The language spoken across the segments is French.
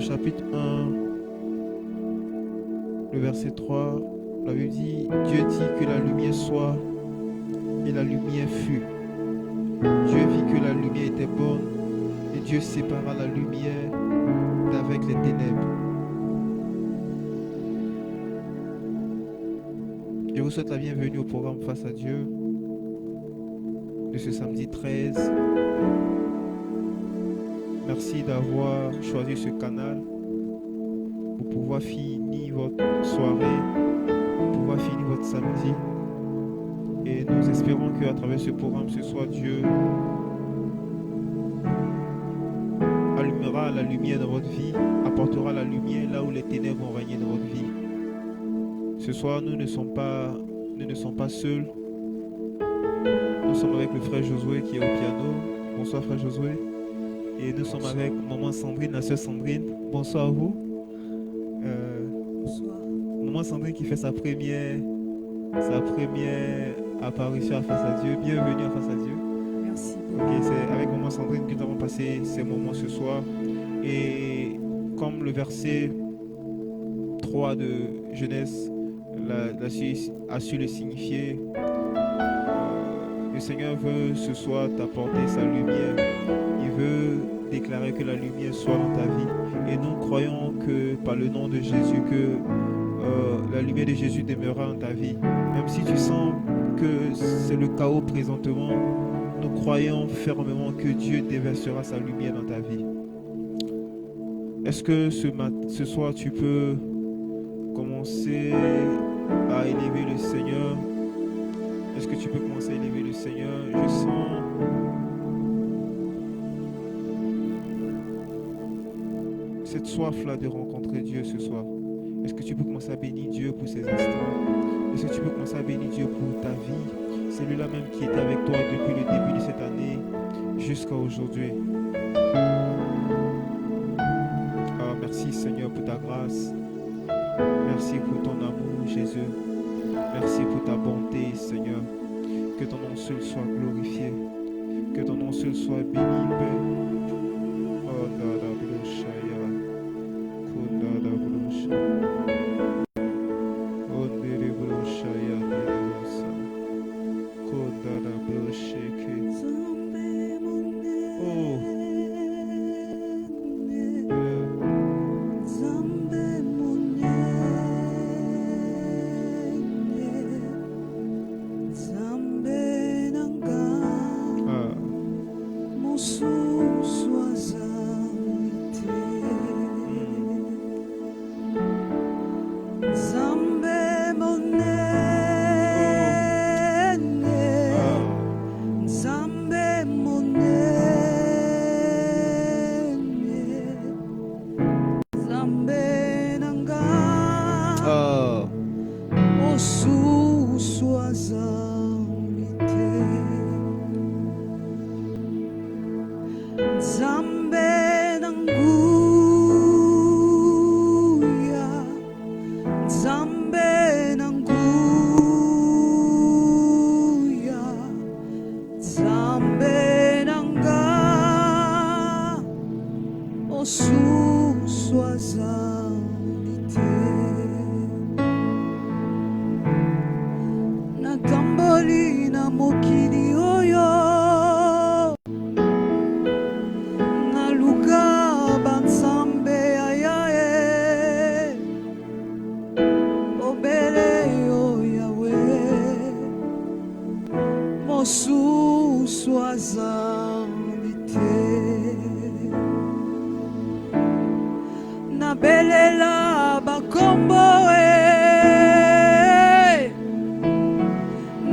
chapitre 1, le verset 3, la Bible dit, Dieu dit que la lumière soit, et la lumière fut. Dieu vit que la lumière était bonne, et Dieu sépara la lumière d'avec les ténèbres. Je vous souhaite la bienvenue au programme Face à Dieu de ce samedi 13. Merci d'avoir choisi ce canal pour pouvoir finir votre soirée, pour pouvoir finir votre samedi. Et nous espérons qu'à travers ce programme, ce soir, Dieu allumera la lumière dans votre vie, apportera la lumière là où les ténèbres ont régné dans votre vie. Ce soir, nous ne sommes pas seuls. Nous sommes avec le frère Josué qui est au piano. Bonsoir frère Josué. Et nous sommes avec maman Sandrine, la soeur Sandrine. Bonsoir à vous. Bonsoir. Maman Sandrine qui fait sa première apparition à Face à Dieu. Bienvenue à Face à Dieu. Merci beaucoup. Ok, c'est avec maman Sandrine que nous avons passé ces moments ce soir. Et comme le verset 3 de Genèse a su le signifier, le Seigneur veut ce soir t'apporter sa lumière. Il veut déclarer que la lumière soit dans ta vie. Et nous croyons que par le nom de Jésus, que la lumière de Jésus demeurera dans ta vie. Même si tu sens que c'est le chaos présentement, nous croyons fermement que Dieu déversera sa lumière dans ta vie. Est-ce que ce soir tu peux commencer à élever le Seigneur? Est-ce que tu peux commencer à élever le Seigneur? Je sens cette soif-là de rencontrer Dieu ce soir. Est-ce que tu peux commencer à bénir Dieu pour ces instants? Est-ce que tu peux commencer à bénir Dieu pour ta vie? Celui-là même qui était avec toi depuis le début de cette année jusqu'à aujourd'hui. Ah, merci Seigneur pour ta grâce. Merci pour ton amour Jésus. Merci pour ta bonté Seigneur. Que ton nom seul soit glorifié. Que ton nom seul soit béni, Père. Oh,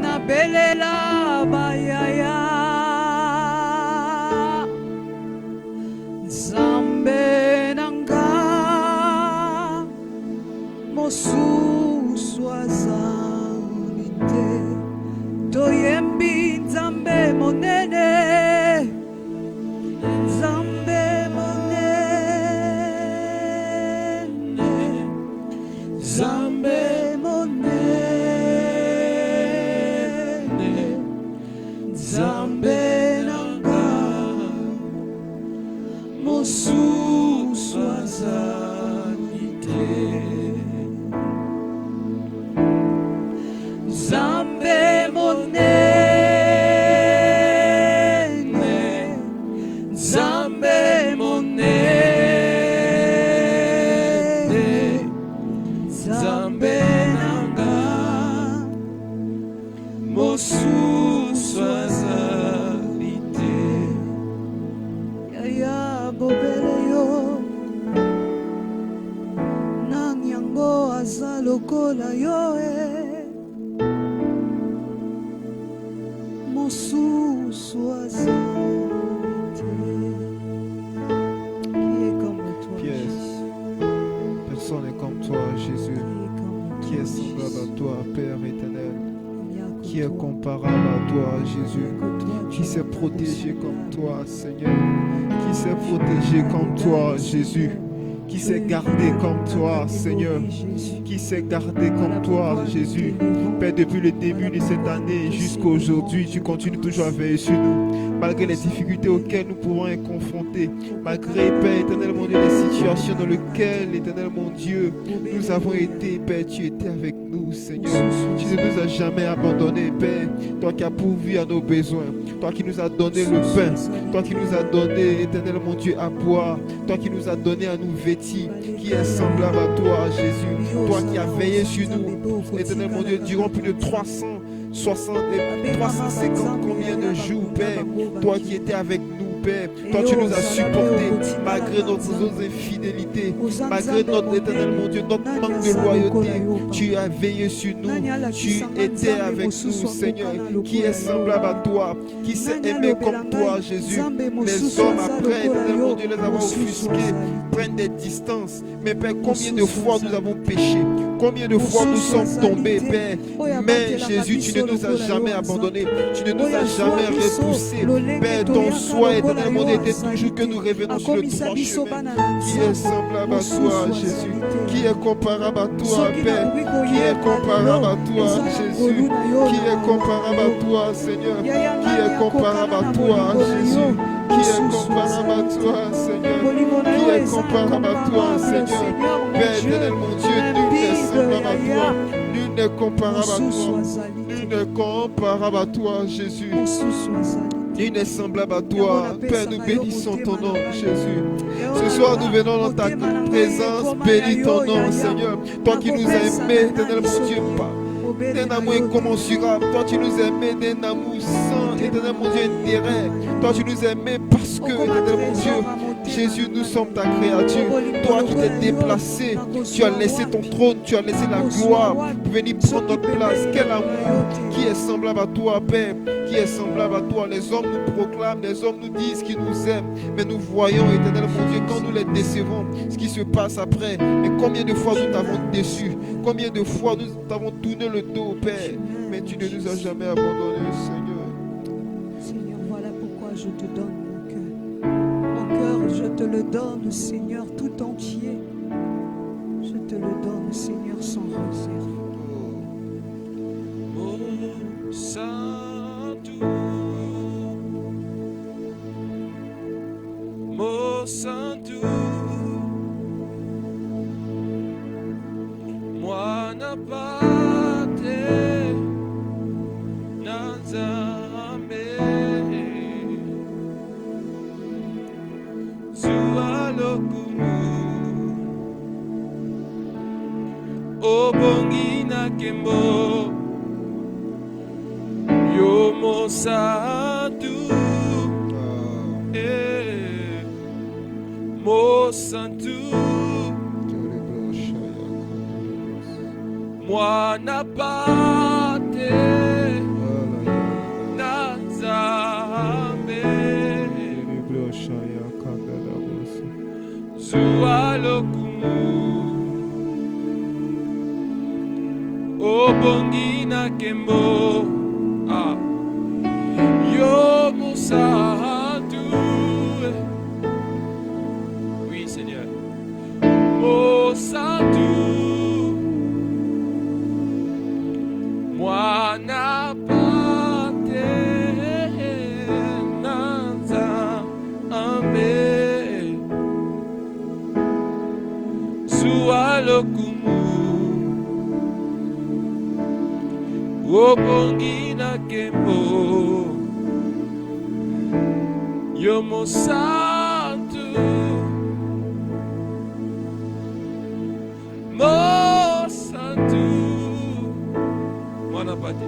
Nabelela mosusu azali te. Yaya bobele yo nani yango aza lokola yo mosusu azali te. Qui est comme toi, Jésus? Personne n'est comme toi, Jésus. Qui est semblable à toi, Père éternel? Qui est comparable à toi, Jésus? Qui s'est protégé comme toi, Seigneur? Qui s'est protégé comme toi, Jésus? Qui s'est gardé comme toi, Seigneur? Qui s'est gardé comme toi, Jésus? Père, depuis le début de cette année jusqu'à aujourd'hui, tu continues toujours à veiller sur nous. Malgré les difficultés auxquelles nous pouvons être confrontés, malgré, Père éternel, mon Dieu, les situations dans lesquelles, éternel, mon Dieu, nous avons été, Père, tu étais avec nous, Seigneur. Tu ne nous as jamais abandonnés, Père. Toi qui as pourvu à nos besoins, toi qui nous as donné le pain, toi qui nous as donné, éternel, mon Dieu, à boire, toi qui nous as donné à nous vêtir, qui est semblable à toi, Jésus. Toi qui as veillé sur nous, éternel, mon Dieu, durant plus de 350 combien de jours, Père. Toi qui étais avec nous, Père. Toi tu nous as supportés malgré nos infidélités, malgré notre éternel, mon Dieu, notre manque de loyauté. Tu as veillé sur nous, tu étais avec nous, Seigneur. Qui est semblable à toi, qui s'est aimé comme toi, Jésus. Les hommes après, éternel, mon Dieu, les avons offusqués, prennent des distances. Mais Père, combien de fois nous avons péché, combien de fois nous sommes tombés, Père. Mais Jésus, tu ne nous as jamais abandonnés, tu ne nous as jamais repoussés. Père, ton souhait, éternel, mon Dieu, était toujours que nous revenons sur le droit chemin. Qui est semblable à toi, Jésus? Qui est comparable à toi, Père? Qui est comparable à toi, Jésus? Qui est comparable à toi, Seigneur? Qui est comparable à toi, Jésus? Qui est comparable à toi, Seigneur? Qui est comparable à toi, Seigneur? Père éternel, mon Dieu, nul n'est semblable à toi. Nul n'est comparable à toi. Nul n'est comparable à toi, Jésus. Nul n'est semblable à toi. Père, nous bénissons ton nom, Jésus. Ce soir, nous venons dans ta présence. Bénis ton nom, Seigneur. Toi qui nous as aimés, éternel, mon Dieu, pas d'un amour incommensurable. Toi, tu nous aimais d'un amour sans, éternel, mon Dieu, intérêt. Toi, tu nous aimais parce que, éternel, mon Dieu, Jésus, nous sommes ta créature. Toi qui t'es déplacé, tu as laissé ton trône, tu as laissé la gloire pour venir prendre notre place. Quel amour! Qui est semblable à toi, Père? Qui est semblable à toi? Les hommes nous proclament, les hommes nous disent qu'ils nous aiment, mais nous voyons, éternel, mon Dieu, quand nous les décevons, ce qui se passe après. Mais combien de fois nous t'avons déçus? Combien de fois nous t'avons tourné le dos, Père? Mais tu ne nous as jamais abandonnés, Seigneur. Seigneur, voilà pourquoi je te donne mon cœur. Mon cœur, je te le donne, Seigneur, tout entier. Je te le donne, Seigneur, sans réserve. Oh, Santo, Mo Santo, Mwana Pate, Nanzambe, Zualokumu, Obongina Kembo, Yomo Santo, Mo Santo, Mwana Pate, Nanzambe, Zualokumu, Obongina Kembo, Yomo Santo. Oui, Seigneur. Mo Santo, Mwana Pate, Nanzambe, Zualokumu, Obongina Kembo, Yomo Santo, Mo Santo, Mwana Pate,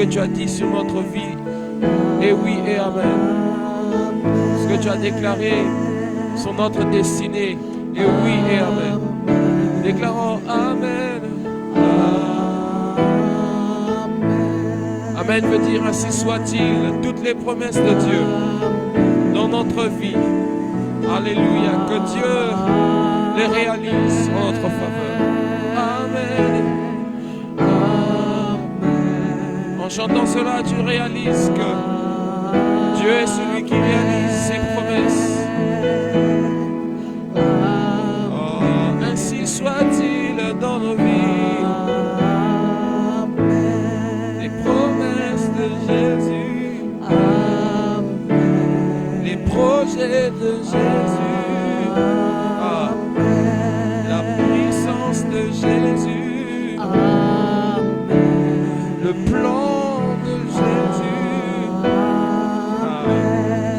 Tu as dit sur notre vie, et oui et amen. Ce que tu as déclaré sur notre destinée, et oui et amen. Déclarons amen. Amen veut dire ainsi soit-il. Toutes les promesses de Dieu dans notre vie, alléluia, que Dieu les réalise en notre faveur. Amen. En chantant cela, tu réalises que Dieu est celui qui réalise ses promesses. Oh, ainsi soit-il dans nos vies. Les promesses de Jésus, les projets de Jésus, la puissance de Jésus, le plan de Jésus,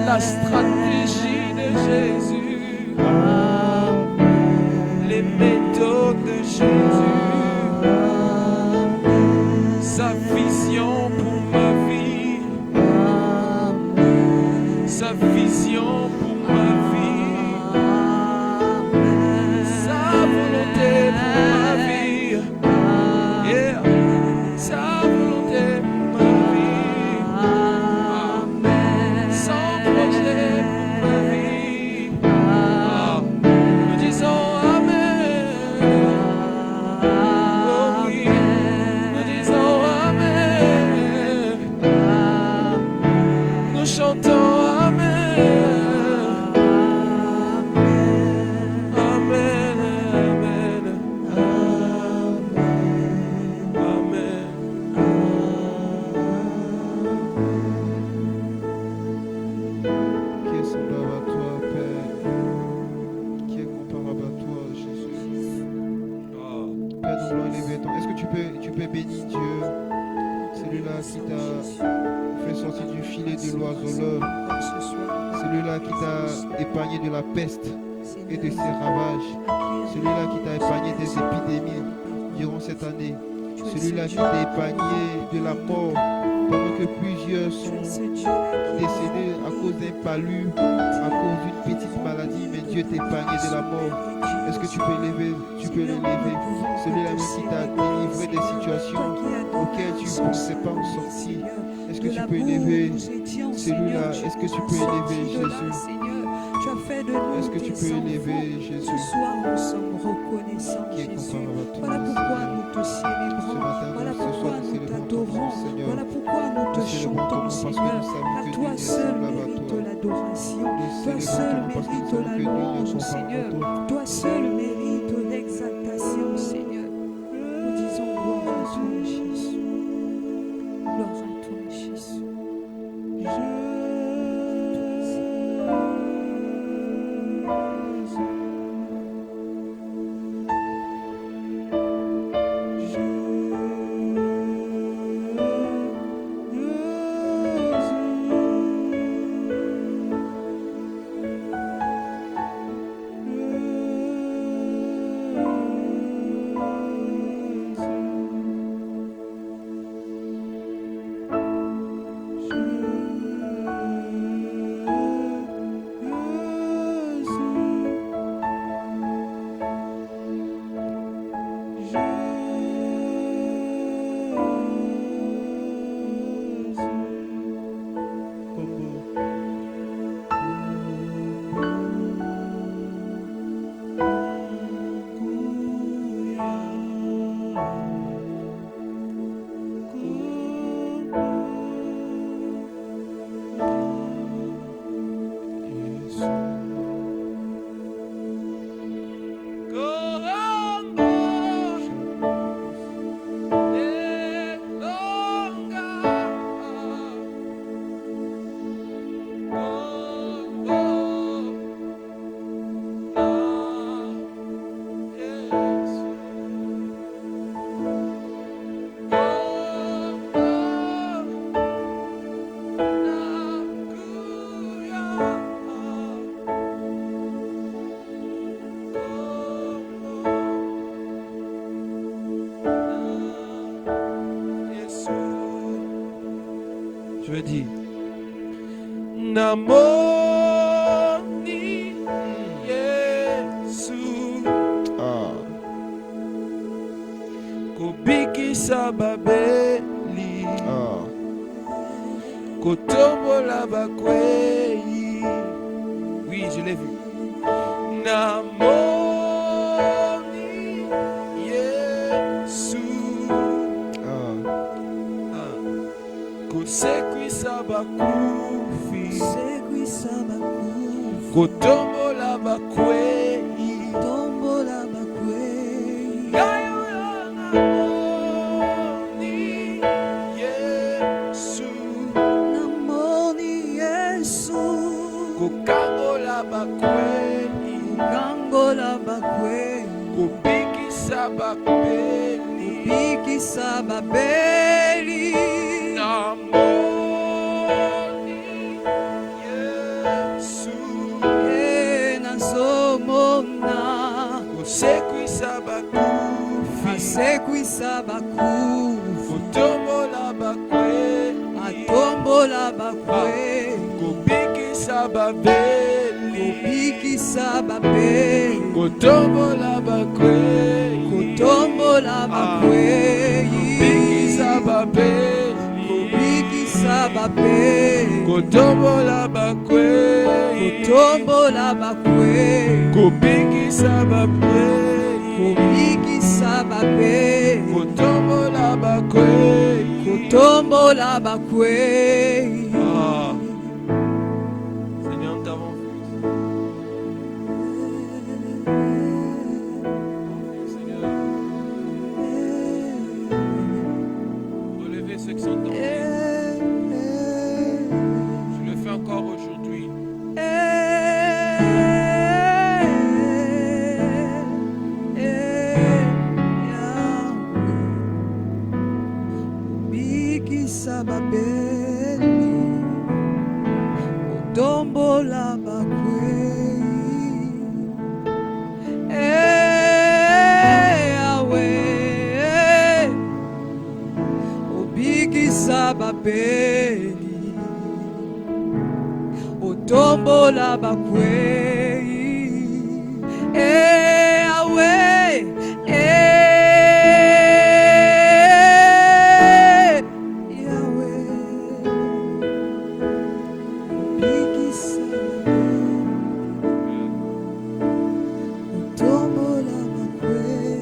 la stratégie de Jésus, les méthodes de Jésus, sa vision pour ma vie, sa vision pour ma vie, sa volonté pour ma vie, yeah. Sa volonté pour ma vie, son projet pour ma vie. Nous disons amen. Oh oui, nous disons amen. Nous chantons amen. Amen, amen, amen. Qui est semblable à toi, Père? Qui est comparable à toi, Jésus? Père, nous voulons élever ton. Est-ce que tu peux bénir Dieu? Celui-là qui t'a fait sortir du filet de l'oiseleur. Celui-là qui t'a épargné de la peste et de ses ravages. Celui-là qui t'a épargné des épidémies durant cette année. Celui-là qui t'a épargné de la mort pendant que plusieurs sont décédés à cause d'un palu, à cause d'une petite maladie, mais Dieu t'a épargné de la mort. Est-ce que tu peux l'élever? Tu peux l'élever. Celui-là qui t'a délivré des situations auxquelles tu ne pensais pas en sortir. Est-ce que tu peux élever celui-là? Est-ce que tu peux élever Jésus? Est-ce que tu peux élever Jésus? Ce soir, nous sommes reconnaissants, Qui est Jésus. comparable à toi, Voilà pourquoi Seigneur. nous te célébrons. Voilà pourquoi nous t'adorons. Voilà pourquoi nous te chantons, Seigneur. Car toi seul mérite l'adoration. Toi seul mérite la louange, Seigneur. Toi seul mérite l'exaltation, Seigneur. Nous disons toi, Jésus. Gloire à toi, Jésus. Je veux dire, Namoni Yesu Kobikisa babeli Kotombola bakwei. Oui, je l'ai vu. Namoni Yesu Kosekwisa bakufi Kotombola bakwei. Tombola bakwei. Yayo ya Namoni Yesu Namoni Yesu. Kokangola bakwei. Kangola bakwei. Kobikisa babeli. Bikisa babeli. Namoni Yesu Nazomona. Kosekwisa bakufi. Asekwisa bakufi. Kotombola bakwei. Atombola bakwei. Kobikisa babeli. Bikisa babeli. Kotombola bakwei. Kotombola bakwei. Kobikisa babeli. Bikisa babeli. Kotombola bakwei. Kotombola bakwei. Kobikisa babeli. Bikisa babeli. Kotombola bakwei. Kotombola bakwei. Ah. Seigneur, nous t'avons vu. Seigneur, relevez ceux qui sont tombés. Je le fais encore aujourd'hui. Bikisa babeli. Kotombola bakwei. Yahweh. Bikisa babeli. Otombola bakwei. Yahweh. Yahweh. Bikisa babeli. Otombola bakwei.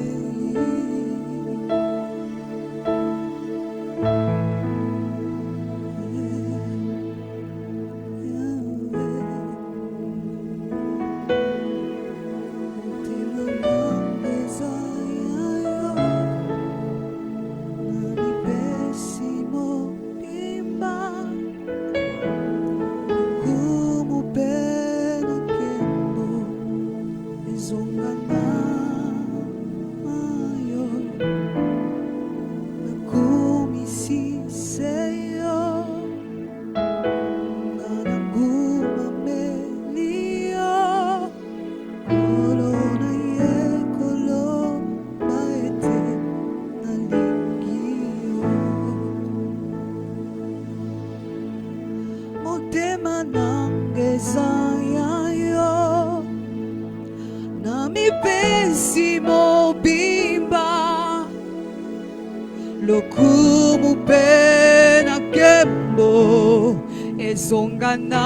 olokumu pena kembo ezonga nayo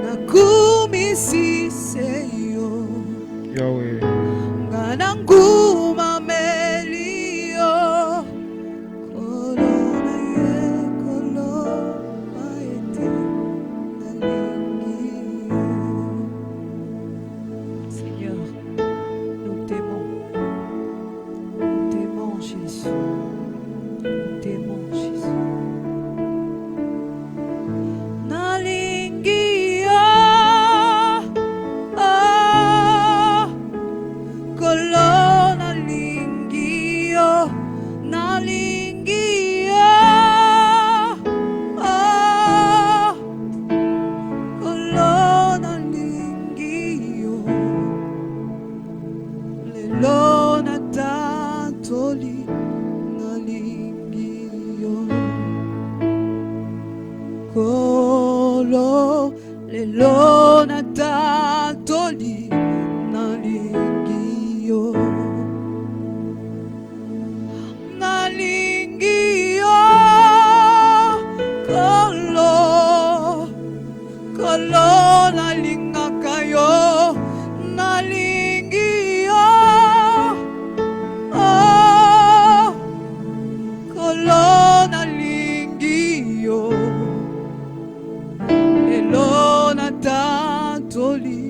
nakumisiseyo Yahweh. ngananguma melio kolona ye kolona ete nalingio. Seigneur, nous t'aimons Jésus, nous t'aimons Jésus. Nalingio, oh, kolona lingio, nalingio, oh, kolona lingio, lelona tatoli nalingio, kolo lelona tatoli nalingio, nalingio, kolo kolo nalingakayo, nalingio, oh, kolo nalingio, elona tatoli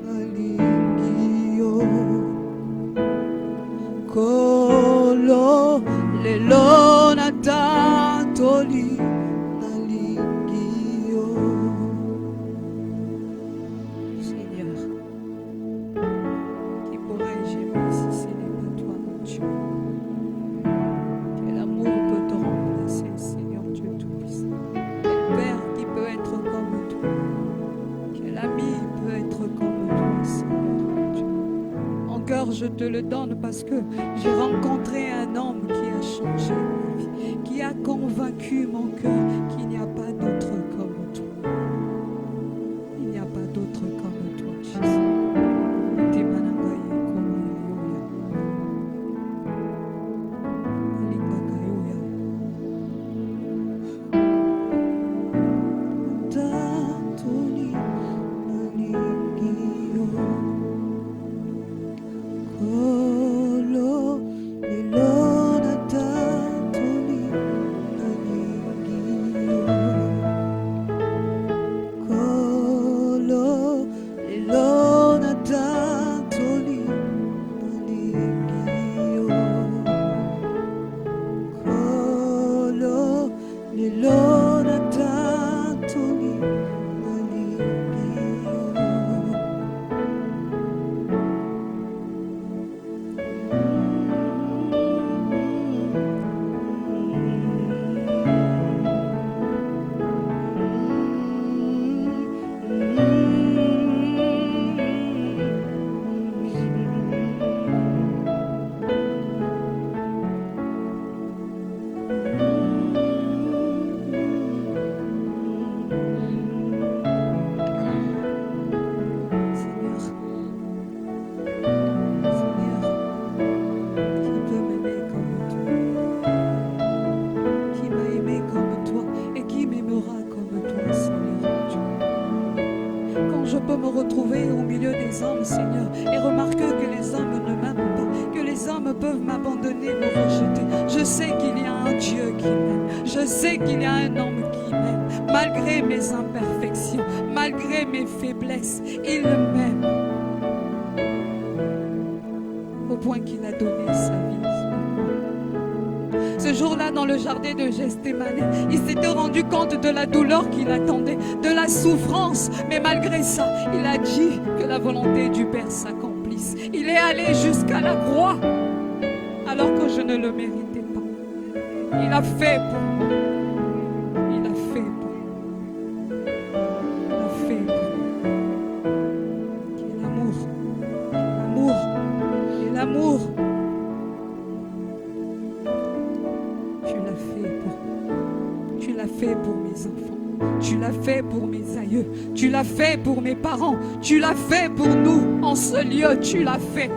nalingio, kolo lelona tatoli nalingio. Seigneur, qui pourrais-je aimer si ce n'est pas toi, mon Dieu? Quel amour peut te remplacer, Seigneur Dieu Tout-Puissant? Quel Père qui peut être comme toi? Quel ami peut être comme toi, Seigneur mon Dieu? Mon cœur, je te le donne parce que j'ai rencontré un homme qui a changé ma vie, qui a convaincu mon cœur qu'il n'y a pas d'autre comme toi. Il n'y a pas d'autre comme toi, Jésus. Temanangaye komayoya. Alingakayoya. Tatoli nalingio. Kolo lelona tatoli nalingio. Kolo lelona tatoli nalingio. Kolo lelona tatoli je peux me retrouver au milieu des hommes, Seigneur, et remarquer que les hommes ne m'aiment pas, que les hommes peuvent m'abandonner, me rejeter. Je sais qu'il y a un Dieu qui m'aime. Je sais qu'il y a un homme qui m'aime. Malgré mes imperfections, malgré mes faiblesses, il m'aime. Au point qu'il a donné sa vie. Ce jour-là, dans le jardin de Gethsémane, il s'était rendu compte de la douleur qui l'attendait, de la souffrance. Mais malgré ça, il a dit que la volonté du Père s'accomplisse. Il est allé jusqu'à la croix, alors que je ne le méritais pas. Il a fait pour moi. Il a fait pour moi. Il a fait pour moi. Quel amour. L'amour. Et l'amour. Tu l'as fait pour mes enfants, tu l'as fait pour mes aïeux, tu l'as fait pour mes parents, tu l'as fait pour nous en ce lieu, tu l'as fait.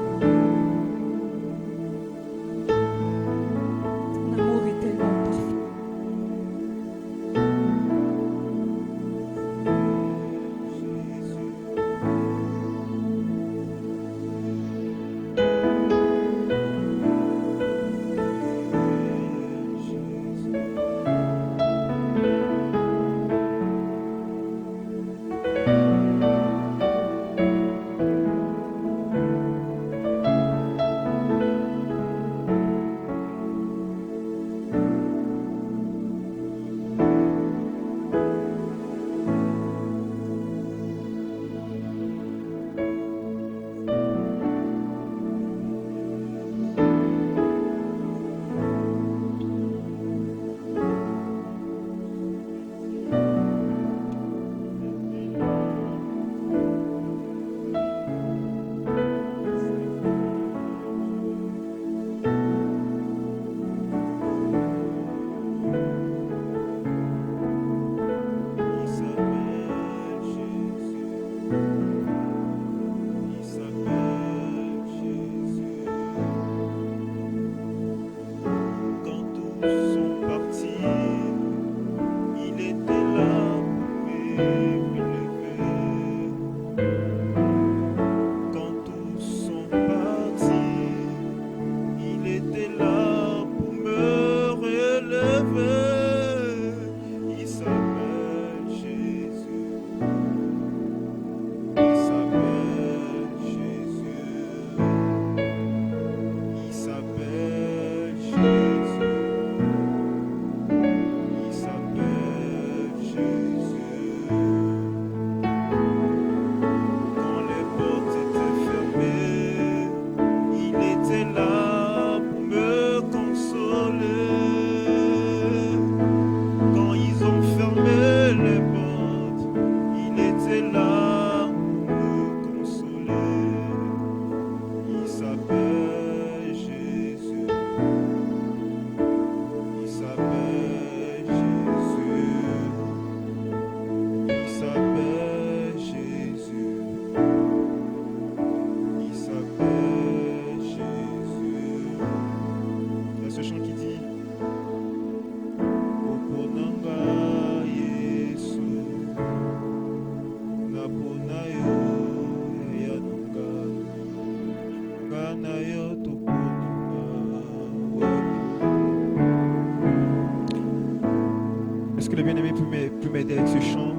que le bien-aimé peut m'aider avec ce chant.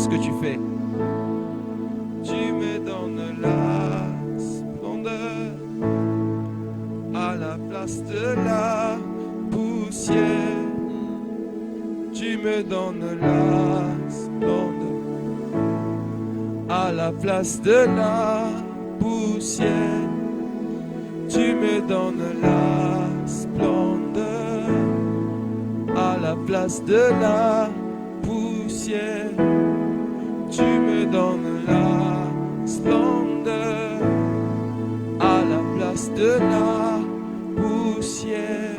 Ce que tu fais. Tu me donnes la splendeur à la place de la poussière. Tu me donnes la splendeur à la place de la poussière. Tu me donnes la splendeur à la place de la poussière. Tu me donnes la splendeur à la place de la poussière.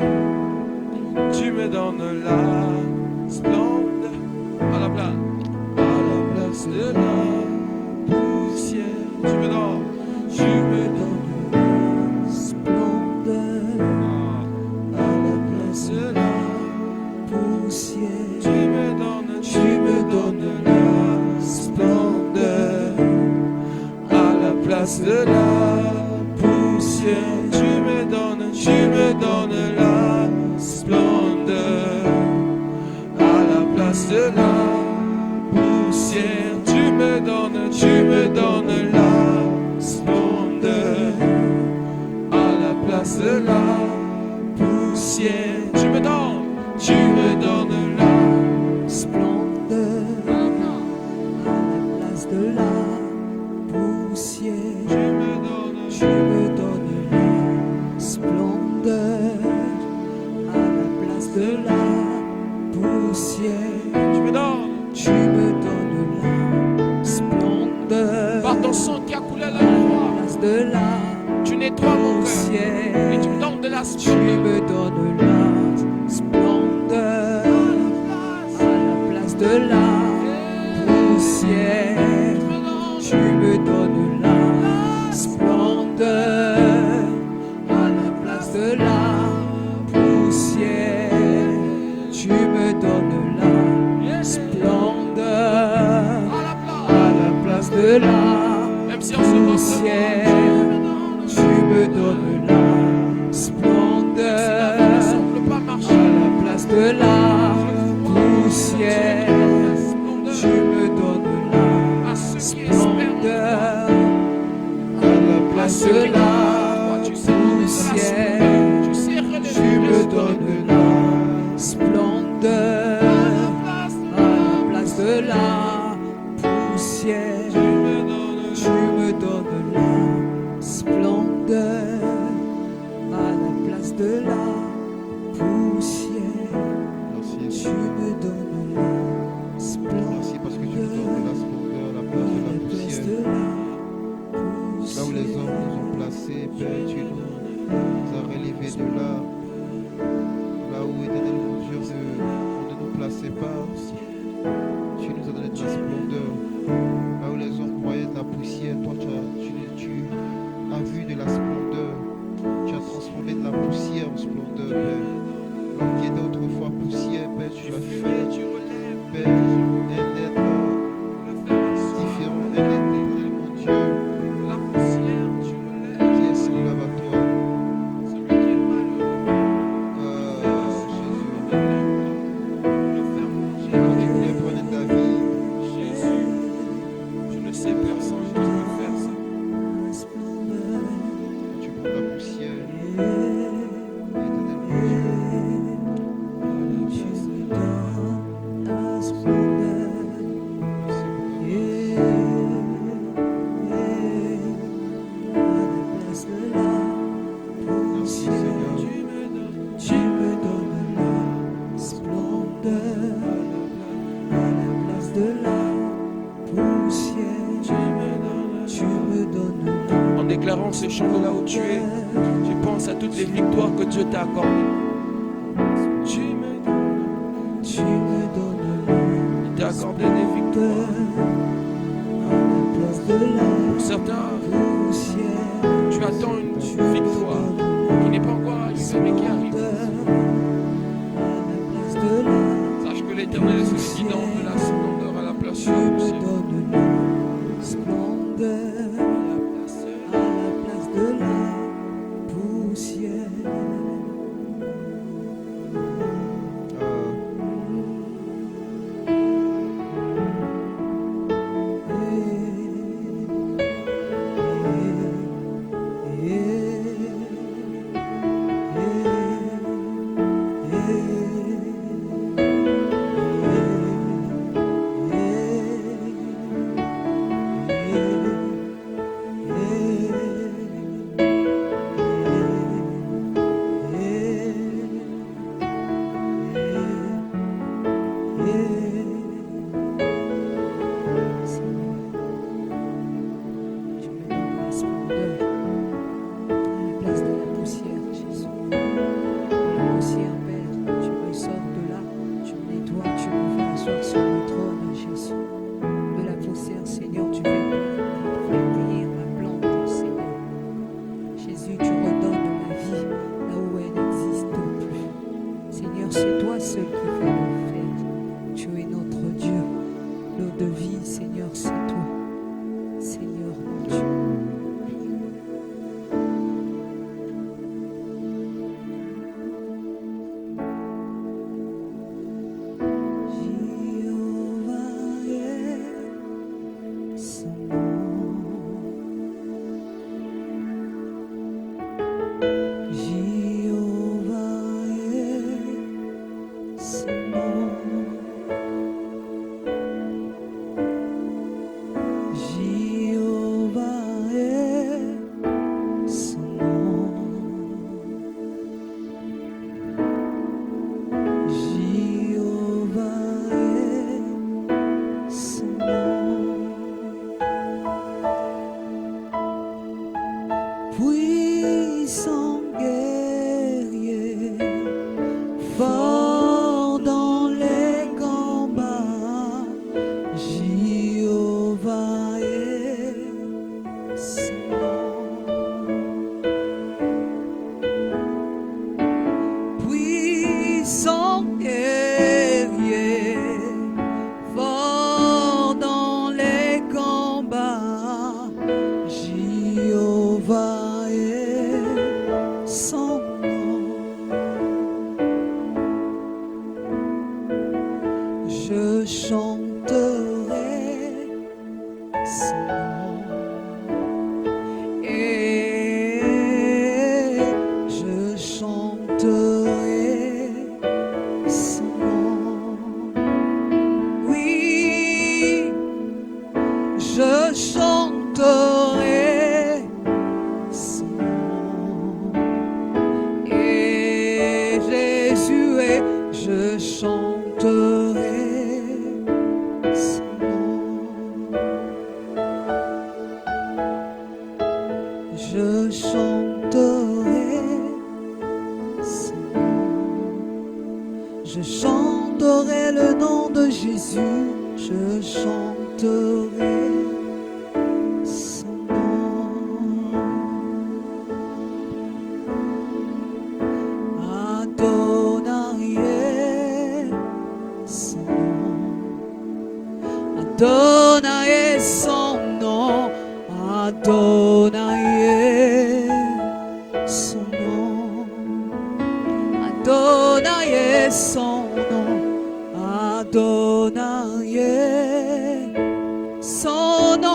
Tu me donnes la splendeur à la place de la poussière. Tu me donnes la splendeur à la place de la poussière. Tu me donnes la splendeur à la place de la poussière. Tu me donnes la splendeur à la place de la poussière. Tu me donnes la splendeur à la place de la poussière. Tu me donnes la splendeur à la place de la à la place de la poussière. Tu me donnes Tu me donnes la splendeur par ton sang qui a coulé à la à la croix. place de la Tu nettoies mon cœur poussière. et tu me donnes de la Tu splendeur. me donnes la splendeur à la place de la poussière. Tu me donnes la splendeur à la place de la poussière. Tu me donnes la splendeur à la place de la Même si on se moque de poussière. Tu me donnes la splendeur moi, ne semble pas à marcher. la place de la poussière. Tu me donnes la À ceux qui espèrent en toi, splendeur à la à place ceux de qui la croient en toi, tu sais donner de la poussière. splendeur. Tu sais Tu relever me les donnes la splendeur à la place de la poussière. Tu me donnes la splendeur à la place de la poussière. Merci, Tu Seigneur. me donnes la splendeur Merci parce que tu nous donnes de la splendeur à la à place de la la place poussière. de la Là où les hommes nous ont placés, Père, tu nous as relevés de là. Là où, éternel mon Dieu, on ne nous plaçait pas. Tu nous as donné de la splendeur. Là où les hommes voyaient de la poussière, toi, tu as vu de la splendeur. Tu as transformé de la poussière en splendeur, Père. Là qui était autrefois poussière, Père, tu l'as fait, Père, un être différent, un être, éternel mon Dieu, La poussière, tu me lèves. qui est semblable à toi. Celui qui est malheureux, Jésus, le faire manger quand avec tu voulais prendre ta vie, Jésus. Je ne sais personne qui peut faire ça. quand tu prends la poussière, éternel mon Dieu, merci Seigneur. Tu me donnes la splendeur à la place de la poussière. Tu me donnes En déclarant ce chant de là où tu es, tu penses à toutes les victoires que Dieu t'a accordées. Tu me donnes, tu me donnes il t'a accordé des victoires. à la place de la Pour certains, poussière. tu attends une victoire qui n'est pas encore arrivée, mais qui arrive. À la place de la Sache que l'Éternel est celui qui donne de la splendeur à la place de tu la me poussière. donnes la splendeur à la place de la poussière. C'est toi seul qui fais le faire. Tu es notre Dieu. L'eau de vie, Seigneur, c'est toi. Seigneur, mon Dieu. Jéhovah est son nom. Jéhovah est son nom. puissant guerrier, fort dans les combats, Jéhovah est son nom. Je chanterai son nom et je chanterai son nom. Oui, je chanterai son nom et Jésus est, je chanterai son nom. Je chanterai son nom. Je chanterai le nom de Jésus. Je chanterai son nom. Adonai est son nom. Adonai est son nom. Adonai est son nom. Adonai est son nom. Adonai est son nom.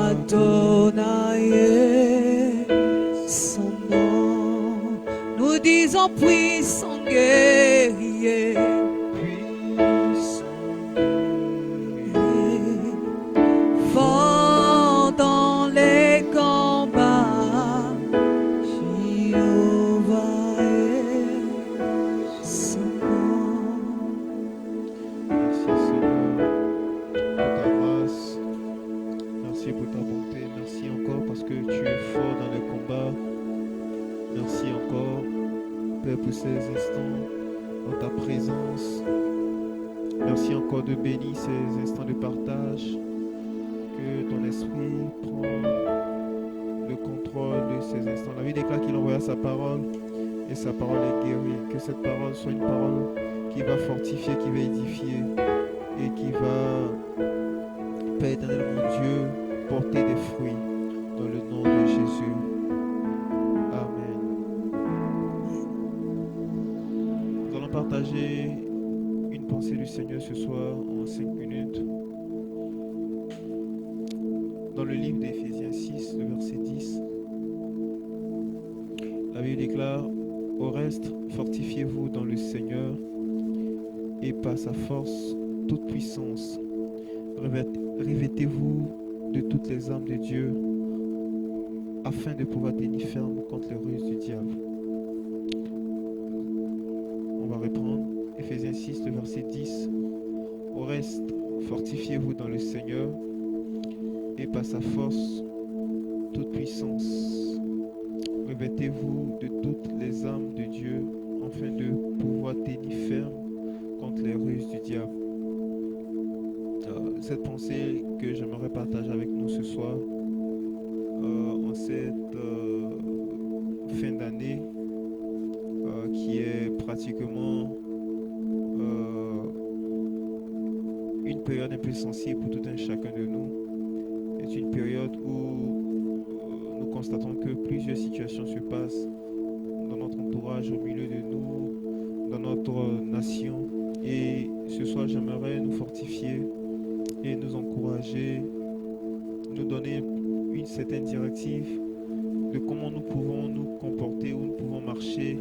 Adonai est son nom. Nous disons puissant guerrier. Fort dans les combats, Jéhovah est son nom. Merci Seigneur pour ta grâce. Merci pour ta bonté. Merci encore parce que tu es fort dans les combats. Merci encore, Père, pour ces instants dans ta présence. Merci encore de bénir ces instants de partage. Que ton esprit prend le contrôle de ces instants. La vie déclare qu'il envoya sa parole et sa parole est guérie. Que cette parole soit une parole qui va fortifier, qui va édifier et qui va, Père éternel, mon Dieu, porter des fruits dans le nom de Jésus. Amen. Nous allons partager une pensée du Seigneur ce soir en 5 minutes. Dans le livre d'Éphésiens 6, le verset 10, la Bible déclare: au reste, fortifiez-vous dans le Seigneur et par sa force toute puissance. Revêtez-vous de toutes les armes de Dieu afin de pouvoir tenir ferme contre les ruses du diable. On va reprendre Éphésiens 6, le verset 10. Au reste, fortifiez-vous dans le Seigneur et par sa force toute puissance. Revêtez-vous de toutes les armes de Dieu afin de pouvoir tenir ferme contre les ruses du diable. Cette pensée que j'aimerais partager avec nous ce soir, en cette fin d'année qui est pratiquement une période un peu sensible pour tout un chacun de nous. C'est une période où nous constatons que plusieurs situations se passent dans notre entourage, au milieu de nous, dans notre nation. Et ce soir, j'aimerais nous fortifier et nous encourager, nous donner une certaine directive de comment nous pouvons nous comporter, où nous pouvons marcher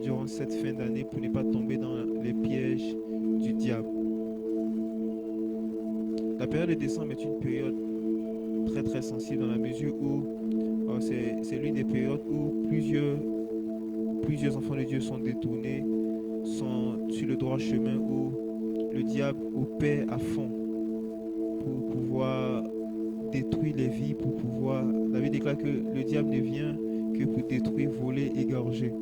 durant cette fin d'année pour ne pas tomber dans les pièges du diable. La période de décembre est une période très très sensible dans la mesure où c'est l'une des périodes où plusieurs enfants de Dieu sont détournés, sont sur le droit chemin, où le diable opère à fond pour pouvoir détruire les vies, pour pouvoir... La Bible déclare que le diable ne vient que pour détruire, voler, égorger.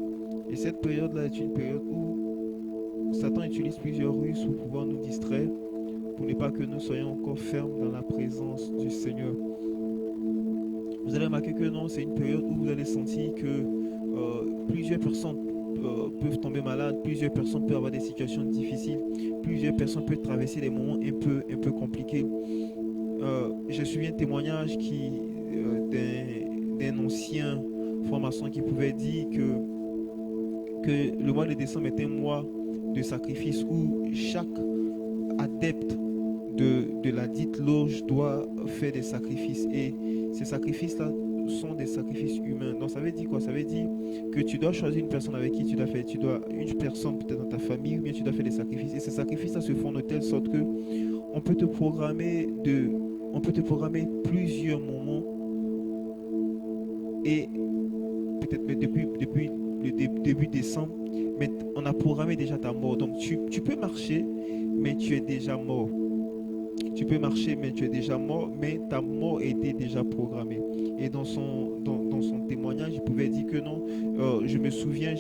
Et cette période-là est une période où Satan utilise plusieurs ruses pour pouvoir nous distraire, pour ne pas que nous soyons encore fermes dans la présence du Seigneur. vous allez remarquer que non, c'est une période où vous allez sentir que plusieurs personnes peuvent tomber malades, plusieurs personnes peuvent avoir des situations difficiles, plusieurs personnes peuvent traverser des moments un peu compliqués. Je suis un témoignage d'un ancien franc-maçon qui pouvait dire que le mois de décembre est un mois de sacrifice où chaque adepte de la dite loge doit faire des sacrifices. Et ces sacrifices-là sont des sacrifices humains. Donc ça veut dire quoi? Ça veut dire que tu dois choisir une personne avec qui tu dois faire, une personne peut-être dans ta famille, ou bien tu dois faire des sacrifices. Et ces sacrifices-là se font de telle sorte que on peut te programmer plusieurs moments. Et peut-être depuis le début décembre, mais on a programmé déjà ta mort. Donc tu peux marcher, mais tu es déjà mort. Tu peux marcher, mais tu es déjà mort, mais ta mort était déjà programmée. Et dans son témoignage, il pouvait dire que non, je me souviens,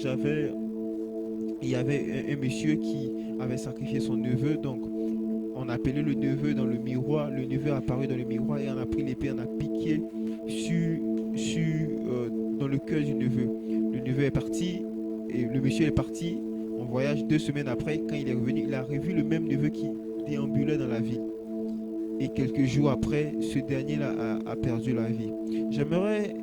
il y avait un monsieur qui avait sacrifié son neveu, donc on a appelé le neveu dans le miroir, le neveu est apparu dans le miroir et on a pris l'épée, on a piqué dans le cœur du neveu. Le neveu est parti et le monsieur est parti en voyage 2 semaines après. Quand il est revenu, il a revu le même neveu qui déambulait dans la ville. Et quelques jours après, ce dernier-là a perdu la vie. J'aimerais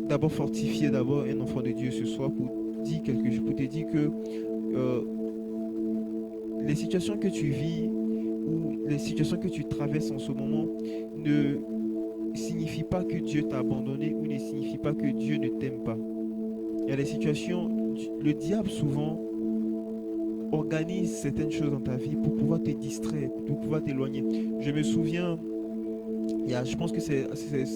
d'abord fortifier un enfant de Dieu ce soir pour te dire que les situations que tu vis ou les situations que tu traverses en ce moment ne signifient pas que Dieu t'a abandonné ou ne signifient pas que Dieu ne t'aime pas. Il y a des situations, le diable souvent organise certaines choses dans ta vie pour pouvoir te distraire, pour pouvoir t'éloigner. Je me souviens, je pense que c'est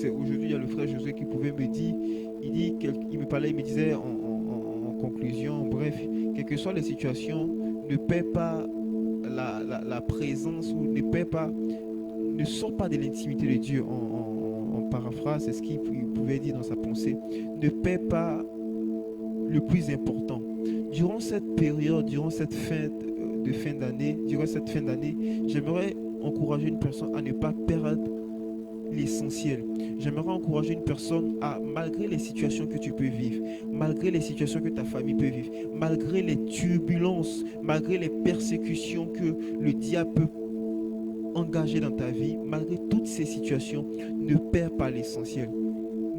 aujourd'hui, il y a le frère Josué qui pouvait me dire, il me parlait, il me disait en conclusion, bref, quelles que soient les situations, ne perds pas la présence ou ne sors pas de l'intimité de Dieu. En paraphrase, c'est ce qu'il pouvait dire dans sa pensée. Ne perds pas le plus important. Durant cette période, durant cette fin d'année, j'aimerais encourager une personne à ne pas perdre l'essentiel. J'aimerais encourager une personne à, malgré les situations que tu peux vivre, malgré les situations que ta famille peut vivre, malgré les turbulences, malgré les persécutions que le diable peut engager dans ta vie, malgré toutes ces situations, ne perds pas l'essentiel.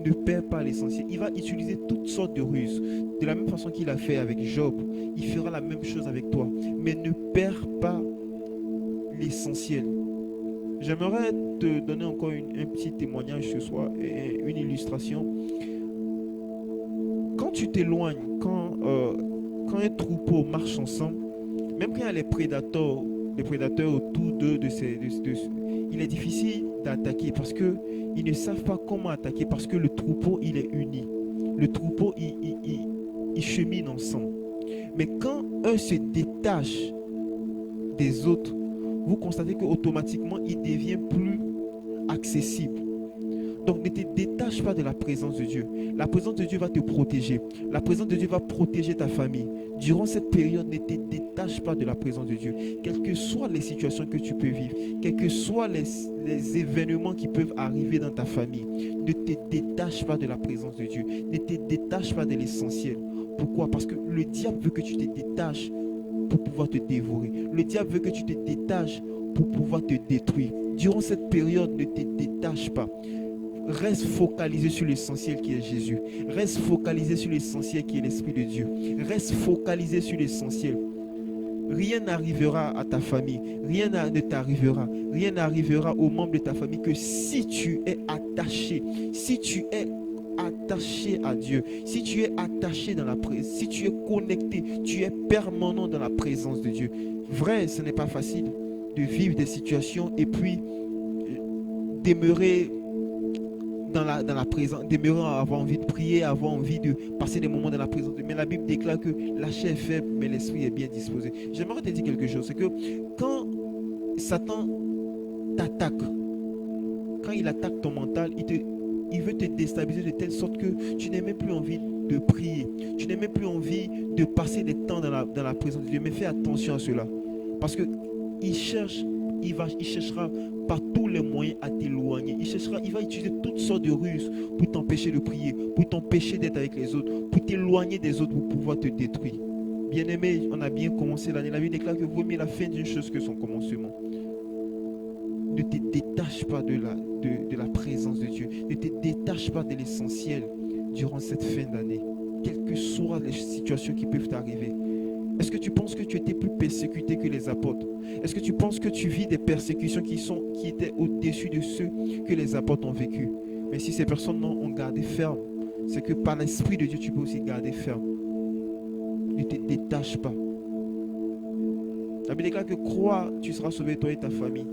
Ne perds pas l'essentiel. Il va utiliser toutes sortes de ruses. De la même façon qu'il a fait avec Job, il fera la même chose avec toi. Mais ne perds pas l'essentiel. J'aimerais te donner encore un petit témoignage ce soir, et une illustration. Quand tu t'éloignes, quand un troupeau marche ensemble, même quand il y a les prédateurs autour il est difficile d'attaquer parce qu'ils ne savent pas comment attaquer, parce que le troupeau, il est uni. Le troupeau, il chemine ensemble. Mais quand un se détache des autres, vous constatez qu'automatiquement, il devient plus accessible. Donc, ne te détache pas de la présence de Dieu. La présence de Dieu va te protéger. La présence de Dieu va protéger ta famille. Durant cette période, ne te détache pas de la présence de Dieu. Quelles que soient les situations que tu peux vivre, quels que soient les événements qui peuvent arriver dans ta famille, ne te détache pas de la présence de Dieu. Ne te détache pas de l'essentiel. Pourquoi? Parce que le diable veut que tu te détaches pour pouvoir te dévorer. Le diable veut que tu te détaches pour pouvoir te détruire. Durant cette période, ne te détache pas. Reste focalisé sur l'essentiel qui est Jésus. Reste focalisé sur l'essentiel qui est l'Esprit de Dieu. Reste focalisé sur l'essentiel. Rien n'arrivera à ta famille. Rien ne t'arrivera. Rien n'arrivera aux membres de ta famille que si tu es attaché. Si tu es attaché à Dieu. Si tu es attaché dans la présence. Si tu es connecté. Tu es permanent dans la présence de Dieu. Vrai, ce n'est pas facile de vivre des situations et puis demeurer dans la présence, demeurer, avoir envie de prier, avoir envie de passer des moments dans la présence. Mais la Bible déclare que la chair est faible, mais l'esprit est bien disposé. J'aimerais te dire quelque chose, c'est que quand Satan t'attaque, quand il attaque ton mental, il veut te déstabiliser de telle sorte que tu n'as même plus envie de prier. Tu n'as même plus envie de passer des temps dans la présence de Dieu. Mais fais attention à cela. Parce qu'il cherche il cherchera par tous les moyens à t'éloigner. Il va utiliser toutes sortes de ruses pour t'empêcher de prier, pour t'empêcher d'être avec les autres, pour t'éloigner des autres, pour pouvoir te détruire. Bien-aimé, on a bien commencé l'année. La Bible déclare que vaut mieux la fin d'une chose que son commencement. Ne te détache pas de la présence de Dieu. Ne te détache pas de l'essentiel durant cette fin d'année. Quelles que soient les situations qui peuvent t'arriver. Est-ce que tu penses que tu étais plus persécuté que les apôtres? Est-ce que tu penses que tu vis des persécutions qui étaient au-dessus de ceux que les apôtres ont vécu? Mais si ces personnes ont gardé ferme, c'est que par l'Esprit de Dieu, tu peux aussi garder ferme. Ne te détache pas. La Bible déclare que crois, tu seras sauvé, toi et ta famille.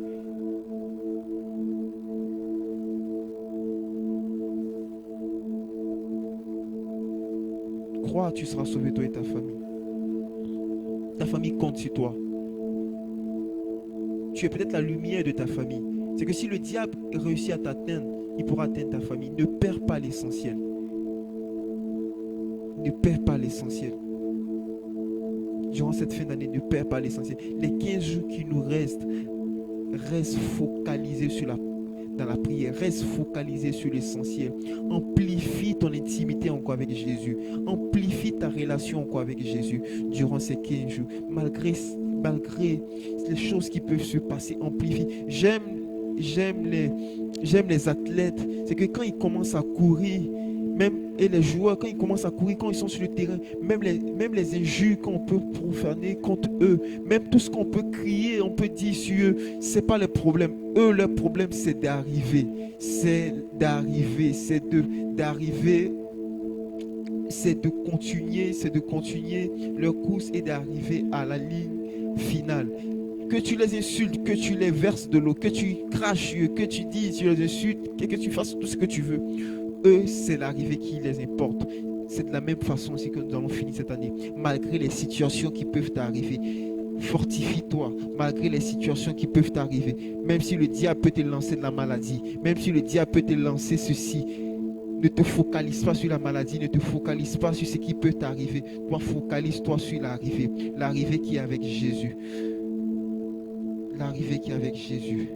Crois, tu seras sauvé, toi et ta famille. Ta famille compte sur toi. Tu es peut-être la lumière de ta famille. C'est que si le diable réussit à t'atteindre, il pourra atteindre ta famille. Ne perds pas l'essentiel. Ne perds pas l'essentiel. Durant cette fin d'année, ne perds pas l'essentiel. Les 15 jours qui nous restent, reste focalisé dans la prière. Reste focalisé sur l'essentiel. Amplifie ton intimité encore avec Jésus. Amplifie ta relation encore avec Jésus durant ces 15 jours. Malgré les choses qui peuvent se passer, amplifie. J'aime les athlètes. C'est que quand ils commencent à courir, et les joueurs, quand ils commencent à courir, quand ils sont sur le terrain, même les injures qu'on peut profaner contre eux, même tout ce qu'on peut crier, on peut dire sur eux, c'est pas le problème. Eux, leur problème, c'est d'arriver. C'est de continuer leur course et d'arriver à la ligne finale. Que tu les insultes, que tu les verses de l'eau, que tu craches, que tu dis, tu les insultes, que tu fasses tout ce que tu veux. Eux, c'est l'arrivée qui les importe. C'est de la même façon aussi que nous allons finir cette année. Malgré les situations qui peuvent t'arriver, fortifie-toi. Malgré les situations qui peuvent t'arriver, même si le diable peut te lancer de la maladie, même si le diable peut te lancer ceci, ne te focalise pas sur la maladie, ne te focalise pas sur ce qui peut t'arriver. Toi, focalise-toi sur l'arrivée. L'arrivée qui est avec Jésus. L'arrivée qui est avec Jésus.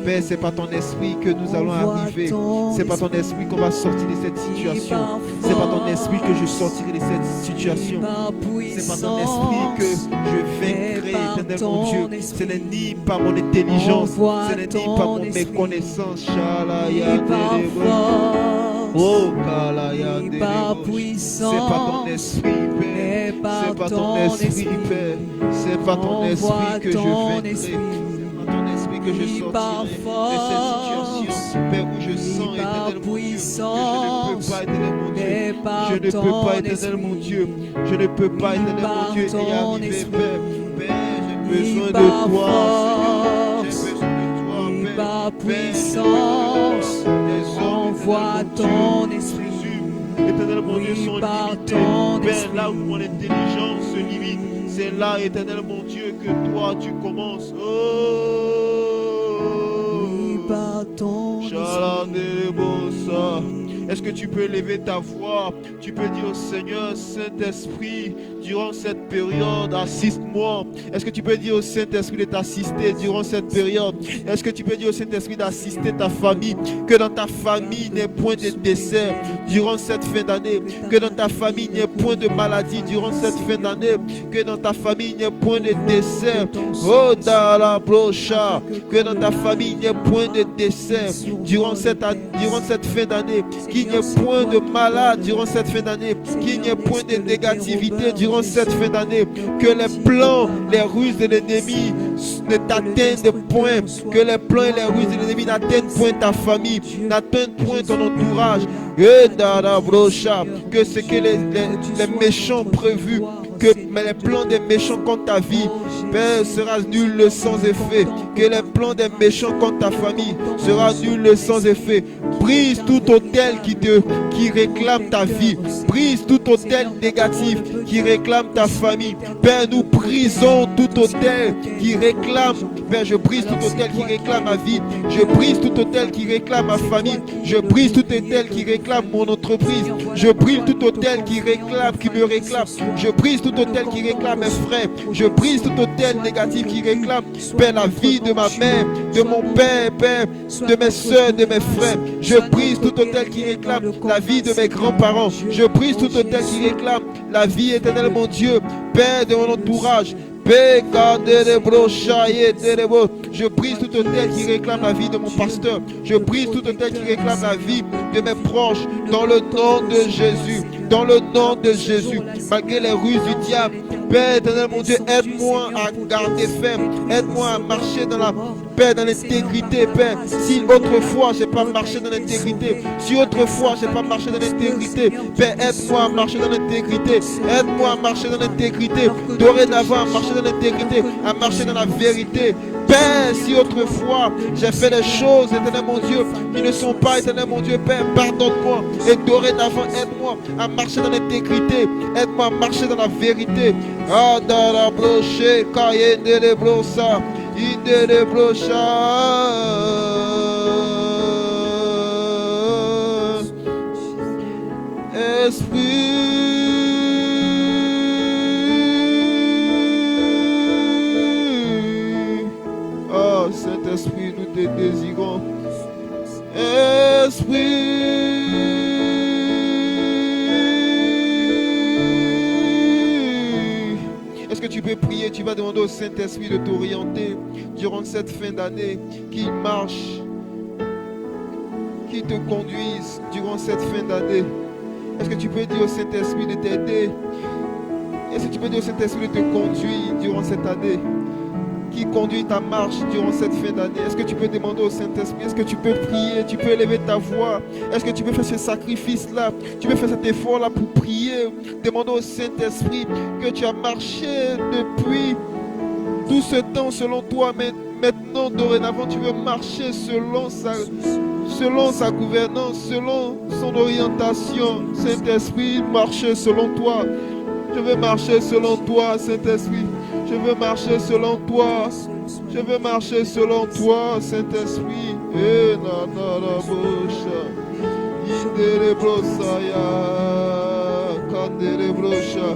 Père, c'est par ton esprit que nous allons arriver. C'est par ton esprit qu'on va sortir de cette situation. C'est par ton esprit que je sortirai de cette situation. C'est par ton esprit que je vaincrai, éternel mon Dieu. Ce n'est ni par mon intelligence, ce n'est ni par mon méconnaissance. Oh, c'est par ton esprit, Père. C'est par ton esprit, Père. C'est par ton esprit que je vaincrai. C'est par ton esprit que je sortirai de cette situation, Père, où je sens, éternel mon Dieu, que je ne peux pas, éternel mon Dieu. Je ne peux pas, éternel mon Dieu, y arriver, Père. Père, j'ai besoin de toi, Seigneur. J'ai besoin de toi, Père. Puissance, envoie ton esprit. mon Dieu, sont limitées. Père, là où mon intelligence se limite, c'est là, éternel mon Dieu, que toi tu commences. Est-ce que tu peux élever ta voix? Tu peux dire au Seigneur, Saint-Esprit, durant cette période, assiste-moi. Est-ce que tu peux dire au Saint-Esprit de t'assister durant cette période? Est-ce que tu peux dire au Saint-Esprit d'assister ta famille? Que dans ta famille il n'y ait point de décès durant cette fin d'année. Que dans ta famille il n'y ait point de maladie durant cette fin d'année. Que dans ta famille il n'y ait point de décès. Oh, dans la brocha. Que dans ta famille il n'y ait point de décès durant cette fin d'année. Qu'il n'y ait point de malade durant cette fin d'année. Qu'il n'y ait point de négativité durant cette fin d'année. Que les plans, les ruses de l'ennemi ne t'atteignent point. Que les plans et les ruses de l'ennemi n'atteignent point ta famille, n'atteignent point ton entourage. Que ce que les méchants prévus, que les plans des méchants contre ta vie, Père, sera nul sans effet. Que les plans des méchants contre ta famille sera nul sans effet. Brise tout autel qui réclame ta vie. Brise tout autel négatif qui réclame ta famille. Père, nous brisons tout autel qui réclame. Père, je brise tout autel qui réclame ma vie. Je brise tout autel qui réclame ma famille. Je brise tout autel qui réclame mon entreprise. Je brise tout autel qui me réclame. Je brise tout autel qui réclame mes frères. Je brise tout autel négatif qui réclame, Père, la vie de ma mère, de mon père, Père, de mes soeurs, de mes frères. Je brise tout autel qui réclame la vie de mes grands-parents. Je brise tout autel qui réclame la vie éternelle, mon Dieu, Père, de mon entourage. Je brise tout autel qui réclame la vie de mon pasteur. Je brise tout autel qui réclame la vie de mes proches. Dans le nom de Jésus. Dans le nom de Jésus. Malgré les ruses du diable. Père éternel, mon Dieu, aide-moi à garder ferme. Aide-moi à marcher dans la paix, dans l'intégrité, Père. Si autrefois je n'ai pas marché dans l'intégrité, si autrefois je n'ai pas marché dans l'intégrité, Père, aide-moi à marcher dans l'intégrité. Aide-moi à marcher dans l'intégrité. Dorénavant, à marcher dans l'intégrité, à marcher dans la vérité. Père, si autrefois j'ai fait des choses, éternel mon Dieu, qui ne sont pas, éternel mon Dieu, Père, pardonne-moi. Et dorénavant, aide-moi à marcher dans l'intégrité. Aide-moi à marcher dans la vérité. Ah, dans la broche, Cayenne de les brossa, Inde de brocha. Esprit. Oh, Saint-Esprit, nous te désirons. Esprit. Est-ce que tu peux prier? Tu vas demander au Saint-Esprit de t'orienter durant cette fin d'année, qu'il marche, qu'il te conduise durant cette fin d'année. Est-ce que tu peux dire au Saint-Esprit de t'aider? Est-ce que tu peux dire au Saint-Esprit de te conduire durant cette année? Qui conduit ta marche durant cette fin d'année? Est-ce que tu peux demander au Saint-Esprit? Est-ce que tu peux prier? Tu peux élever ta voix? Est-ce que tu peux faire ce sacrifice-là? Tu peux faire cet effort-là pour prier? Demander au Saint-Esprit que tu as marché depuis tout ce temps selon toi, mais maintenant, dorénavant, tu veux marcher selon sa gouvernance, selon son orientation. Saint-Esprit, marcher selon toi. Je veux marcher selon toi, Saint-Esprit. Je veux marcher selon toi. Je veux marcher selon toi, Saint-Esprit. Et na na la bouche. Indere brosaya. Kandere brocha.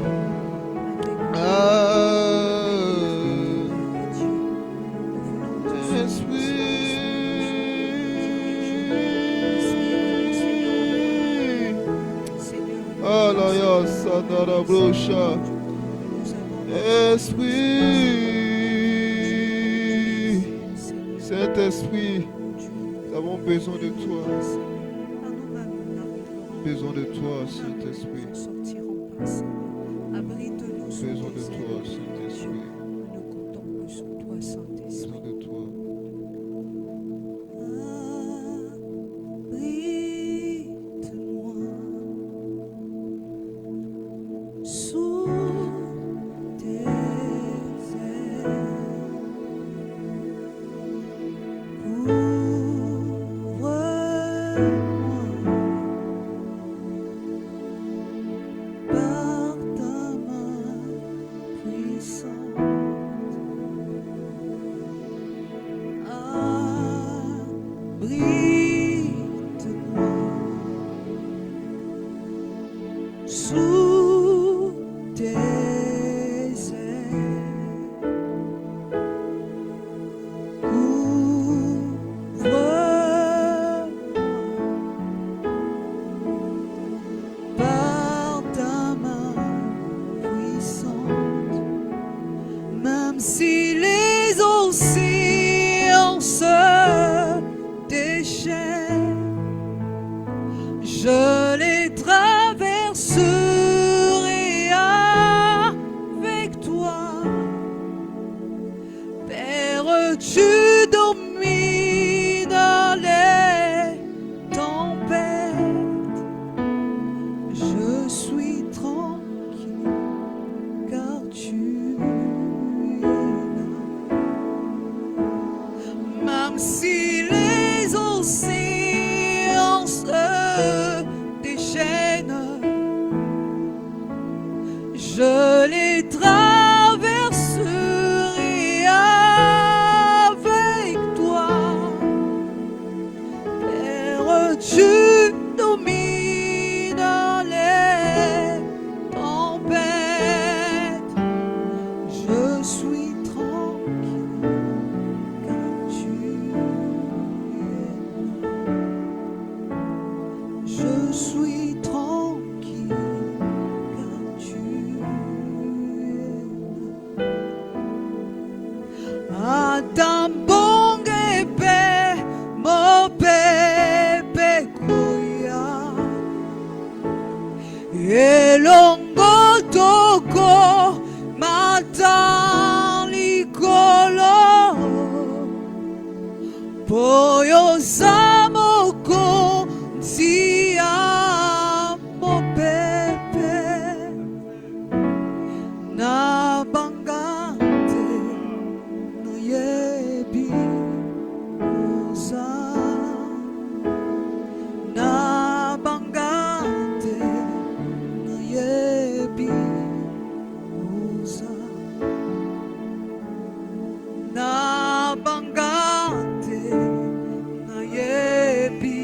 Oh la ya sadara brocha. Esprit, Saint-Esprit, nous avons besoin de toi. Besoin de toi, Saint-Esprit. Besoin de toi, Saint-Esprit. Besoin de toi. Même si les océans se déchaînent, je les traverserai avec toi. Père, tu domines les tempêtes. Je suis tranquille car tu es là. Même si les océans se déchaînent, je les traverserai avec toi. Père, tu domines les tempêtes. Je suis tranquille car tu es là. Je suis tranquille car tu es là. Adam bonge pe mo pepe koya elongo toko matan likolo poyo samoko nsia mo pepe na bangante no yebi osa na bangante no yebi osa na bangante na yebi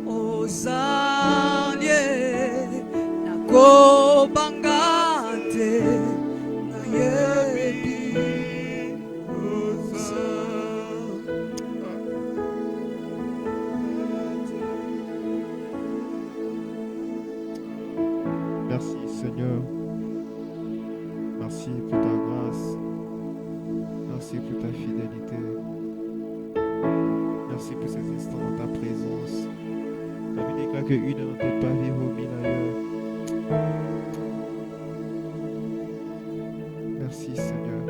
osa ye na ko bangante na yebi osa. Merci Seigneur. Merci pour ta grâce. Merci pour ta fidélité. Merci pour ces instants dans ta présence. La Bible déclare que une n'en peut pas vivre au mille ailleurs. Merci Seigneur.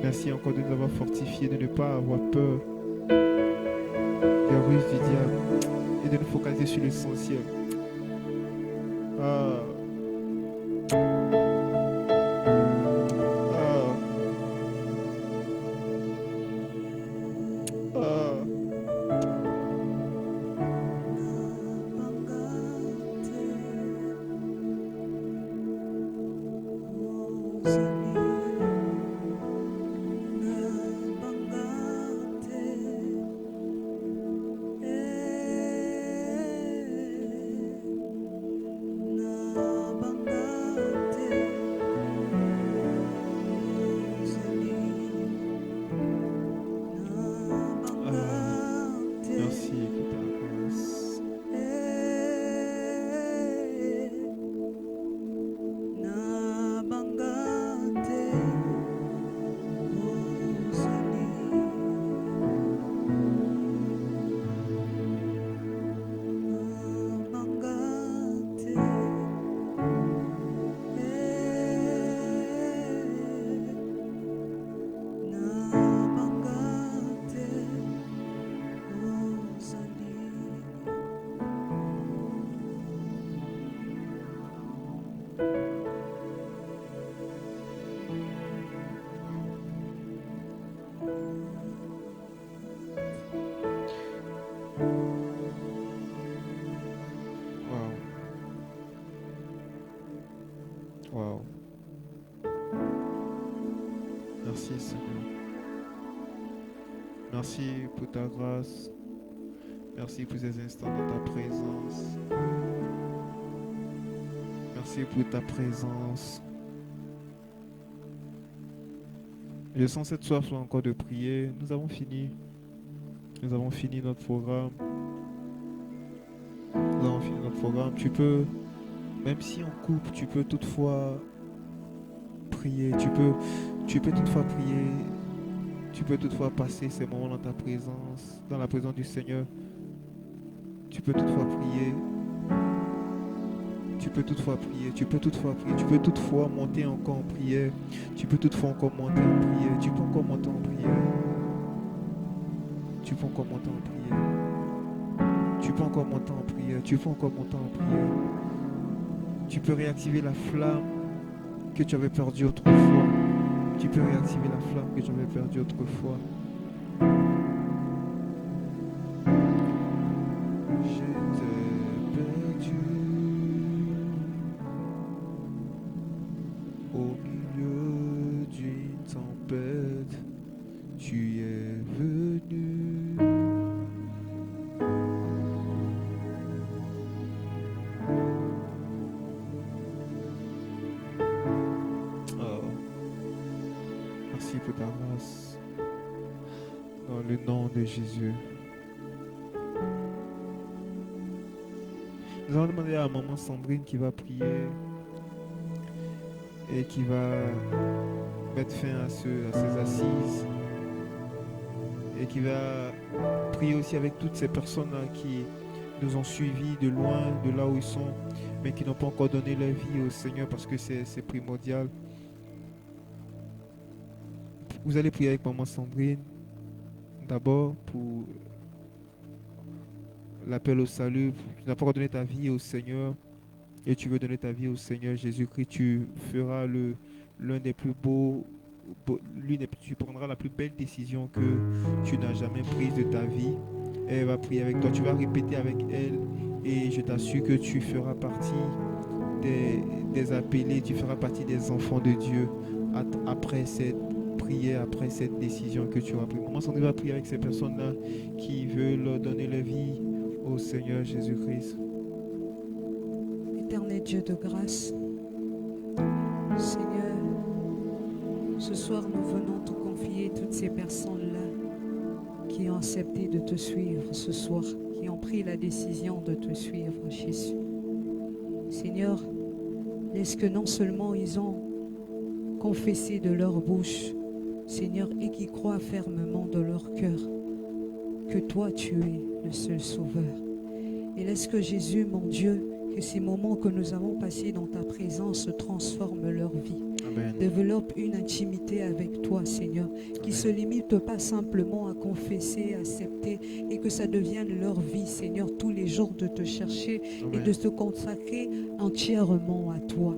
Merci encore de nous avoir fortifiés, de ne pas avoir peur des ruses du diable et de nous focaliser sur l'essentiel. Ah. Ah. Ah. Merci pour ta grâce. Wow. Merci Seigneur. Merci pour ta grâce. Merci pour ces instants de ta présence. Merci pour ta présence. Je sens cette soif là encore de prier. Nous avons fini. Nous avons fini notre programme. Nous avons fini notre programme. Tu peux, même si on coupe, tu peux toutefois prier. Tu peux toutefois prier. Tu peux toutefois passer ces moments dans ta présence, dans la présence du Seigneur. Tu peux toutefois prier. Tu peux toutefois prier. Tu peux toutefois prier. Tu peux toutefois monter encore en prière. Tu peux toutefois encore monter en prière. Tu peux encore monter en prière. Tu peux encore monter en prière. Tu peux encore monter en prière. Tu peux encore monter en prière. Tu peux réactiver la flamme que tu avais perdue autrefois. Tu peux réactiver la flamme que tu avais perdue autrefois. Je t'ai perdu au milieu d'une tempête. Tu es venu. Oh, merci pour ta grâce. Dans le nom de Jésus. Nous allons demander à maman Sandrine qui va prier et qui va mettre fin à ces assises et qui va prier aussi avec toutes ces personnes-là qui nous ont suivis de loin, de là où ils sont, mais qui n'ont pas encore donné leur vie au Seigneur parce que c'est primordial. Vous allez prier avec maman Sandrine d'abord pour l'appel au salut. Tu n'as pas encore donné ta vie au Seigneur et tu veux donner ta vie au Seigneur Jésus-Christ. Tu feras l'un des plus beaux, tu prendras la plus belle décision que tu n'as jamais prise de ta vie. Elle va prier avec toi. Tu vas répéter avec elle et je t'assure que tu feras partie des appelés, tu feras partie des enfants de Dieu après cette prière, après cette décision que tu auras prise. Maman Sandrine va prier avec ces personnes-là qui veulent donner leur vie au Seigneur Jésus-Christ. Éternel Dieu de grâce, Seigneur, ce soir nous venons te confier toutes ces personnes-là qui ont accepté de te suivre ce soir, qui ont pris la décision de te suivre, Jésus. Seigneur, laisse que non seulement ils ont confessé de leur bouche, Seigneur, et qui croient fermement de leur cœur que toi tu es le seul sauveur. Et laisse que Jésus, mon Dieu, que ces moments que nous avons passés dans ta présence transforment leur vie. Amen. Développe une intimité avec toi, Seigneur, qui ne se limite pas simplement à confesser, à accepter, et que ça devienne leur vie, Seigneur, tous les jours de te chercher Amen. et de se consacrer entièrement à toi.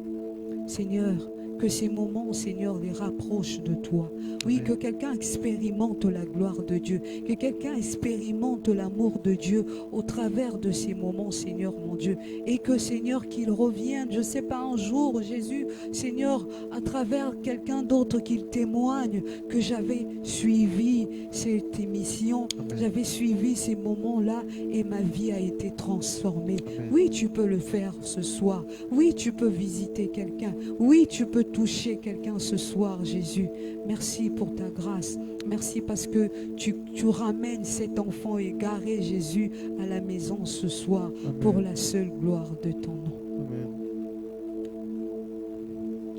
Seigneur, que ces moments, Seigneur, les rapprochent de toi. Oui, Amen. que quelqu'un expérimente la gloire de Dieu, que quelqu'un expérimente l'amour de Dieu au travers de ces moments, Seigneur, mon Dieu. Et que, Seigneur, qu'il revienne, je ne sais pas, un jour, Jésus, Seigneur, à travers quelqu'un d'autre qu'il témoigne que j'avais suivi cette émission, Amen. j'avais suivi ces moments-là et ma vie a été transformée. Amen. Oui, tu peux le faire ce soir. Oui, tu peux visiter quelqu'un. Oui, tu peux toucher quelqu'un ce soir, Jésus. Merci pour ta grâce. Merci parce que tu ramènes cet enfant égaré, Jésus, à la maison ce soir. Amen. Pour la seule gloire de ton nom. Amen.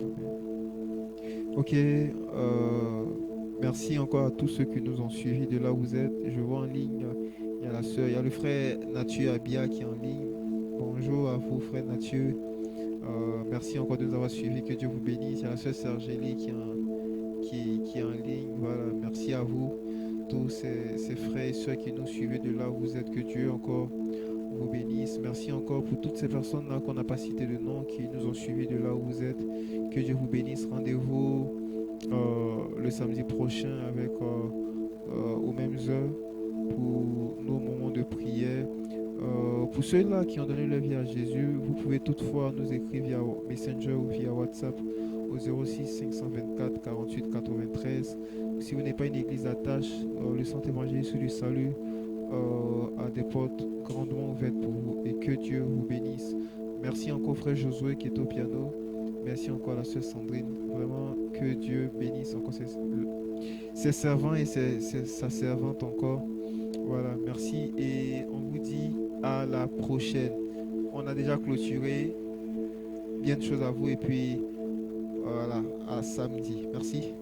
Amen. Ok, merci encore à tous ceux qui nous ont suivis de là où vous êtes. Je vois en ligne, il y a la soeur, il y a le frère Nathieu Abia qui est en ligne. Bonjour à vous, frère Nathieu. Merci encore de nous avoir suivis. Que Dieu vous bénisse. Il y a la soeur Sergélie qui est en ligne. Voilà, merci à vous, tous ces frères et soeurs qui nous suivez de là où vous êtes. Que Dieu encore vous bénisse. Merci encore pour toutes ces personnes-là qu'on n'a pas cité de nom, qui nous ont suivis de là où vous êtes. Que Dieu vous bénisse. Rendez-vous le samedi prochain avec aux mêmes heures pour nos moments de prière. Pour ceux-là qui ont donné leur vie à Jésus, vous pouvez toutefois nous écrire via Messenger ou via WhatsApp au 06 524 48 93. Si vous n'êtes pas une église d'attache, le Centre évangélique du Salut a des portes grandement ouvertes pour vous et que Dieu vous bénisse. Merci encore frère Josué qui est au piano. Merci encore à la sœur Sandrine. Vraiment que Dieu bénisse encore ses servants et sa servante encore. Voilà, merci et on vous dit à la prochaine. On a déjà clôturé bien de choses à vous et puis Voilà, à samedi. Merci.